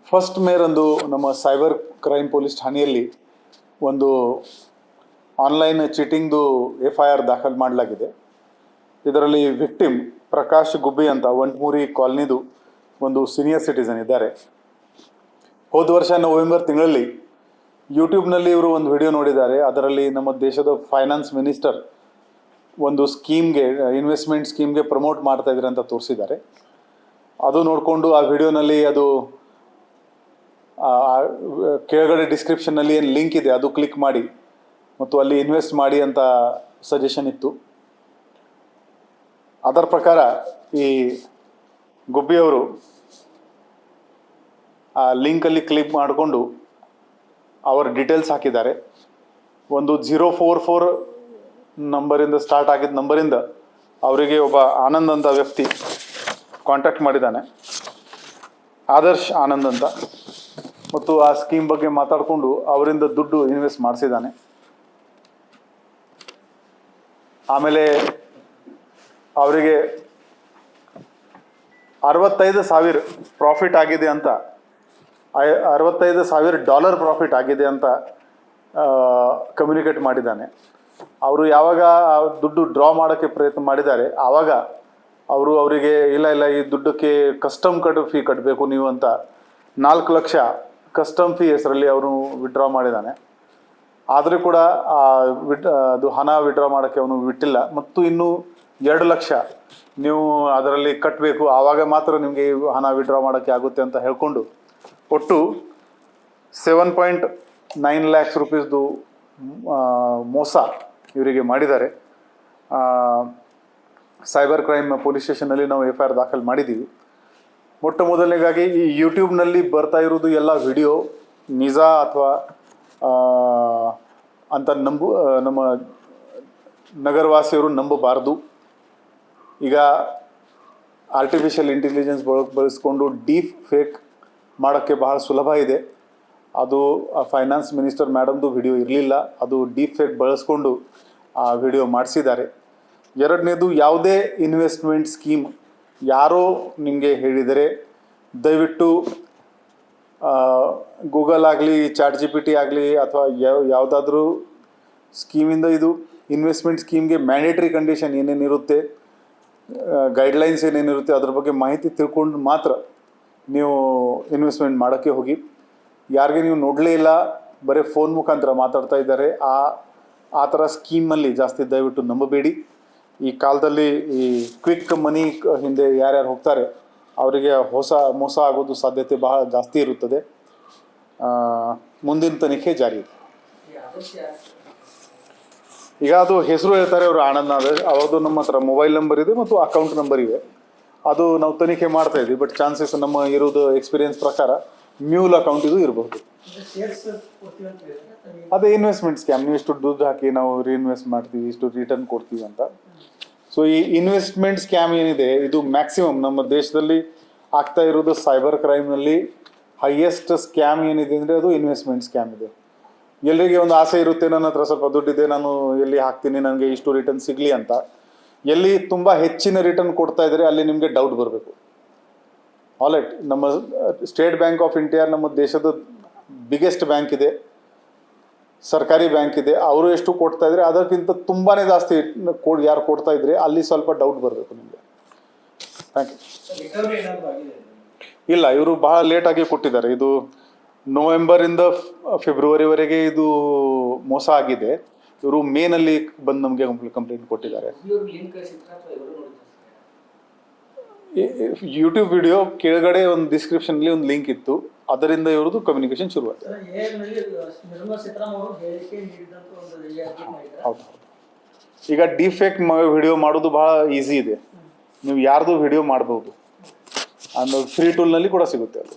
First ಮೇರಂದು ನಮ್ಮ cyber crime police ಠಾಣೆಯಲ್ಲಿ ಒಂದು ಆನ್ಲೈನ್ ಚೀಟಿಂಗ್ದು FIR ದಾಖಲು ಮಾಡಲಾಗಿದೆ. ಇದರಲ್ಲಿ ವಿಕ್ಟಿಮ್ ಪ್ರಕಾಶ್ ಗುಬ್ಬಿ ಅಂತ ವಂಟಮೂರಿ ಕಾಲನಿದು ಒಂದು ಸೀನಿಯರ್ ಸಿಟಿಸನ್ ಇದ್ದಾರೆ. ಹೋದ ವರ್ಷ ನವೆಂಬರ್ ತಿಂಗಳಲ್ಲಿ ಯೂಟ್ಯೂಬ್ನಲ್ಲಿ ಇವರು ಒಂದು ವಿಡಿಯೋ ನೋಡಿದ್ದಾರೆ. ಅದರಲ್ಲಿ ನಮ್ಮ ದೇಶದ ಫೈನಾನ್ಸ್ ಮಿನಿಸ್ಟರ್ ಒಂದು ಸ್ಕೀಮ್ಗೆ, ಇನ್ವೆಸ್ಟ್ಮೆಂಟ್ ಸ್ಕೀಮ್ಗೆ ಪ್ರಮೋಟ್ ಮಾಡ್ತಾ ಇದ್ದಾರೆ ಅಂತ ತೋರಿಸಿದ್ದಾರೆ. ಅದು ನೋಡಿಕೊಂಡು ಆ ವಿಡಿಯೋನಲ್ಲಿ ಅದು ಕೆಳಗಡೆ ಡಿಸ್ಕ್ರಿಪ್ಷನ್ನಲ್ಲಿ ಏನು ಲಿಂಕ್ ಇದೆ ಅದು ಕ್ಲಿಕ್ ಮಾಡಿ ಮತ್ತು ಅಲ್ಲಿ ಇನ್ವೆಸ್ಟ್ ಮಾಡಿ ಅಂತ ಸಜೆಷನ್ ಇತ್ತು. ಅದರ ಪ್ರಕಾರ ಈ ಗುಬ್ಬಿಯವರು ಆ ಲಿಂಕಲ್ಲಿ ಕ್ಲಿಕ್ ಮಾಡಿಕೊಂಡು ಅವರ ಡೀಟೇಲ್ಸ್ ಹಾಕಿದ್ದಾರೆ. ಒಂದು 044 ನಂಬರಿಂದ ಸ್ಟಾರ್ಟ್ ಆಗಿದ್ದ ನಂಬರಿಂದ ಅವರಿಗೆ ಒಬ್ಬ ಆನಂದ್ ಅಂತ ವ್ಯಕ್ತಿ ಕಾಂಟ್ಯಾಕ್ಟ್ ಮಾಡಿದ್ದಾನೆ, ಆದರ್ಶ್ ಆನಂದ್ ಅಂತ, ಮತ್ತು ಆ ಸ್ಕೀಮ್ ಬಗ್ಗೆ ಮಾತಾಡಿಕೊಂಡು ಅವರಿಂದ ದುಡ್ಡು ಇನ್ವೆಸ್ಟ್ ಮಾಡಿಸಿದ್ದಾನೆ. ಆಮೇಲೆ ಅವರಿಗೆ 65,000 ಪ್ರಾಫಿಟ್ ಆಗಿದೆ ಅಂತ, $65,000 ಪ್ರಾಫಿಟ್ ಆಗಿದೆ ಅಂತ ಕಮ್ಯುನಿಕೇಟ್ ಮಾಡಿದ್ದಾನೆ. ಅವರು ಯಾವಾಗ ಆ ದುಡ್ಡು ಡ್ರಾ ಮಾಡೋಕ್ಕೆ ಪ್ರಯತ್ನ ಮಾಡಿದ್ದಾರೆ ಆವಾಗ ಅವರಿಗೆ ಇಲ್ಲ ಈ ದುಡ್ಡಕ್ಕೆ ಕಸ್ಟಮ್ ಫೀ ಕಟ್ಟಬೇಕು ನೀವು ಅಂತ 4 ಲಕ್ಷ ಕಸ್ಟಮ್ ಫೀ ಹೆಸರಲ್ಲಿ ಅವನು ವಿಡ್ರಾ ಮಾಡಿದ್ದಾನೆ. ಆದರೂ ಕೂಡ ಅದು ಹಣ ವಿಡ್ರಾ ಮಾಡೋಕ್ಕೆ ಅವನು ಬಿಟ್ಟಿಲ್ಲ ಮತ್ತು ಇನ್ನೂ 2 ಲಕ್ಷ ನೀವು ಅದರಲ್ಲಿ ಕಟ್ಟಬೇಕು, ಆವಾಗ ಮಾತ್ರ ನಿಮಗೆ ಹಣ ವಿಡ್ರಾ ಮಾಡೋಕ್ಕೆ ಆಗುತ್ತೆ ಅಂತ ಹೇಳ್ಕೊಂಡು ಒಟ್ಟು 7.9 lakhs ರೂಪೀಸ್ದು ಮೋಸ ಇವರಿಗೆ ಮಾಡಿದ್ದಾರೆ. ಸೈಬರ್ ಕ್ರೈಮ್ ಪೊಲೀಸ್ ಸ್ಟೇಷನಲ್ಲಿ ನಾವು FIR ದಾಖಲು ಮಾಡಿದ್ದೀವಿ. ಮೊಟ್ಟ ಮೊದಲನೇಗಾಗಿ ಈ ಯೂಟ್ಯೂಬ್ನಲ್ಲಿ ಬರ್ತಾ ಇರೋದು ಎಲ್ಲ ವಿಡಿಯೋ ನಿಜ ಅಥವಾ ಅಂತ ನಮ್ಮ ನಗರವಾಸಿಯವರು ನಂಬಬಾರ್ದು. ಈಗ ಆರ್ಟಿಫಿಷಿಯಲ್ ಇಂಟೆಲಿಜೆನ್ಸ್ ಬಳಸ್ಕೊಂಡು ಡೀಪ್ ಫೇಕ್ ಮಾಡೋಕ್ಕೆ ಬಹಳ ಸುಲಭ ಇದೆ. ಅದು ಫೈನಾನ್ಸ್ ಮಿನಿಸ್ಟರ್ ಮೇಡಮ್ದು ವಿಡಿಯೋ ಇರಲಿಲ್ಲ, ಅದು ಡೀಪ್ ಫೇಕ್ ಬಳಸ್ಕೊಂಡು ಆ ವಿಡಿಯೋ ಮಾಡಿಸಿದ್ದಾರೆ. ಎರಡನೇದು, ಯಾವುದೇ ಇನ್ವೆಸ್ಟ್ಮೆಂಟ್ ಸ್ಕೀಮ್ ಯಾರೋ ನಿಮಗೆ ಹೇಳಿದರೆ ದಯವಿಟ್ಟು ಗೂಗಲ್ ಆಗಲಿ, ChatGPT ಆಗಲಿ ಅಥವಾ ಯಾವುದಾದ್ರೂ ಸ್ಕೀಮಿಂದ ಇದು ಇನ್ವೆಸ್ಟ್ಮೆಂಟ್ ಸ್ಕೀಮ್ಗೆ ಮ್ಯಾಂಡೇಟ್ರಿ ಕಂಡೀಷನ್ ಏನೇನಿರುತ್ತೆ, ಗೈಡ್ಲೈನ್ಸ್ ಏನೇನಿರುತ್ತೆ ಅದ್ರ ಬಗ್ಗೆ ಮಾಹಿತಿ ತಿಳ್ಕೊಂಡು ಮಾತ್ರ ನೀವು ಇನ್ವೆಸ್ಟ್ಮೆಂಟ್ ಮಾಡೋಕ್ಕೆ ಹೋಗಿ. ಯಾರಿಗೆ ನೀವು ನೋಡಲೇ ಇಲ್ಲ, ಬರೀ ಫೋನ್ ಮುಖಾಂತರ ಮಾತಾಡ್ತಾ ಇದ್ದಾರೆ, ಆ ಥರ ಸ್ಕೀಮಲ್ಲಿ ಜಾಸ್ತಿ ದಯವಿಟ್ಟು ನಂಬಬೇಡಿ. ಈ ಕಾಲದಲ್ಲಿ ಈ ಕ್ವಿಕ್ ಮನಿ ಹಿಂದೆ ಯಾರ್ಯಾರು ಹೋಗ್ತಾರೆ ಅವರಿಗೆ ಮೋಸ ಆಗೋದು ಸಾಧ್ಯತೆ ಬಹಳ ಜಾಸ್ತಿ ಇರುತ್ತದೆ. ಮುಂದಿನ ತನಿಖೆ ಜಾರಿ ಇದೆ. ಈಗ ಅದು ಹೆಸರು ಹೇಳ್ತಾರೆ ಅವರು ಆನಂದ್ ಆದರ್ಶ್, ಅವ್ರದ್ದು ನಮ್ಮ ಹತ್ರ ಮೊಬೈಲ್ ನಂಬರ್ ಇದೆ ಮತ್ತು ಅಕೌಂಟ್ ನಂಬರ್ ಇವೆ. ಅದು ನಾವು ತನಿಖೆ ಮಾಡ್ತಾ ಇದ್ವಿ. ಬಟ್ ಚಾನ್ಸಸ್ ನಮ್ಮ ಇರೋದು ಎಕ್ಸ್ಪೀರಿಯನ್ಸ್ ಪ್ರಕಾರ ಮ್ಯೂಲ್ ಅಕೌಂಟ್ ಇದು ಇರಬಹುದು. ಅದೇ ಇನ್ವೆಸ್ಟ್ಮೆಂಟ್ ಸ್ಕ್ಯಾಮ್, ನೀವು ಇಷ್ಟು ದುಡ್ಡು ಹಾಕಿ ನಾವು ರೀಇನ್ವೆಸ್ಟ್ ಮಾಡ್ತೀವಿ, ಇಷ್ಟು ರಿಟರ್ನ್ ಕೊಡ್ತೀವಿ ಅಂತ. ಸೊ ಈ ಇನ್ವೆಸ್ಟ್ಮೆಂಟ್ ಸ್ಕ್ಯಾಮ್ ಏನಿದೆ ಇದು ಮ್ಯಾಕ್ಸಿಮಮ್ ನಮ್ಮ ದೇಶದಲ್ಲಿ ಆಗ್ತಾ ಇರೋದು ಸೈಬರ್ ಕ್ರೈಮ್ನಲ್ಲಿ ಹೈಯೆಸ್ಟ್ ಸ್ಕ್ಯಾಮ್ ಏನಿದೆ ಅಂದರೆ ಅದು ಇನ್ವೆಸ್ಟ್ಮೆಂಟ್ ಸ್ಕ್ಯಾಮ್ ಇದೆ. ಎಲ್ಲರಿಗೆ ಒಂದು ಆಸೆ ಇರುತ್ತೆ, ನನ್ನ ಹತ್ರ ಸ್ವಲ್ಪ ದುಡ್ಡಿದೆ, ನಾನು ಎಲ್ಲಿ ಹಾಕ್ತೀನಿ, ನನಗೆ ಇಷ್ಟು ರಿಟರ್ನ್ ಸಿಗಲಿ ಅಂತ. ಎಲ್ಲಿ ತುಂಬ ಹೆಚ್ಚಿನ ರಿಟರ್ನ್ ಕೊಡ್ತಾ ಇದ್ದಾರೆ ಅಲ್ಲಿ ನಿಮಗೆ ಡೌಟ್ ಬರಬೇಕು. ಆಲ್ರೈಟ್, ನಮ್ಮ ಸ್ಟೇಟ್ ಬ್ಯಾಂಕ್ ಆಫ್ ಇಂಡಿಯಾ ನಮ್ಮ ದೇಶದ ಬಿಗ್ಗೆಸ್ಟ್ ಬ್ಯಾಂಕ್ ಇದೆ, ಸರ್ಕಾರಿ ಬ್ಯಾಂಕ್ ಇದೆ. ಅವರು ಎಷ್ಟು ಕೊಡ್ತಾ ಇದ್ರೆ ಅದಕ್ಕಿಂತ ತುಂಬಾ ಜಾಸ್ತಿ ಯಾರು ಕೊಡ್ತಾ ಇದ್ರೆ ಅಲ್ಲಿ ಸ್ವಲ್ಪ ಡೌಟ್ ಬರಬೇಕು ನಿಮಗೆ. Thank you. ಇಲ್ಲ, ಇವರು ಬಹಳ ಲೇಟಾಗಿ ಕೊಟ್ಟಿದ್ದಾರೆ. ಇದು ನವೆಂಬರಿಂದ ಫೆಬ್ರವರಿವರೆಗೆ ಇದು ಮೋಸ ಆಗಿದೆ. ಇವರು ಮೇನಲ್ಲಿ ಬಂದು ನಮಗೆ ಕಂಪ್ಲೇಂಟ್ ಕೊಟ್ಟಿದ್ದಾರೆ. ಯೂಟ್ಯೂಬ್ ವಿಡಿಯೋ ಕೆಳಗಡೆ ಒಂದು ಡಿಸ್ಕ್ರಿಪ್ಷನ್ಲಿ ಒಂದು ಲಿಂಕ್ ಇತ್ತು, ಅದರಿಂದ ಇವ್ರದ್ದು ಕಮ್ಯುನಿಕೇಶನ್ ಶುರುವಾಯಿತು. ಹೌದು. ಈಗ ಡಿಫೇಕ್ ವಿಡಿಯೋ ಮಾಡೋದು ಬಹಳ ಈಸಿ ಇದೆ. ನೀವು ಯಾರ್ದು ವಿಡಿಯೋ ಮಾಡ್ಬೋದು, ಅಂದ್ರೆ ಫ್ರೀ ಟೂಲ್ನಲ್ಲಿ ಕೂಡ ಸಿಗುತ್ತೆ ಅದು.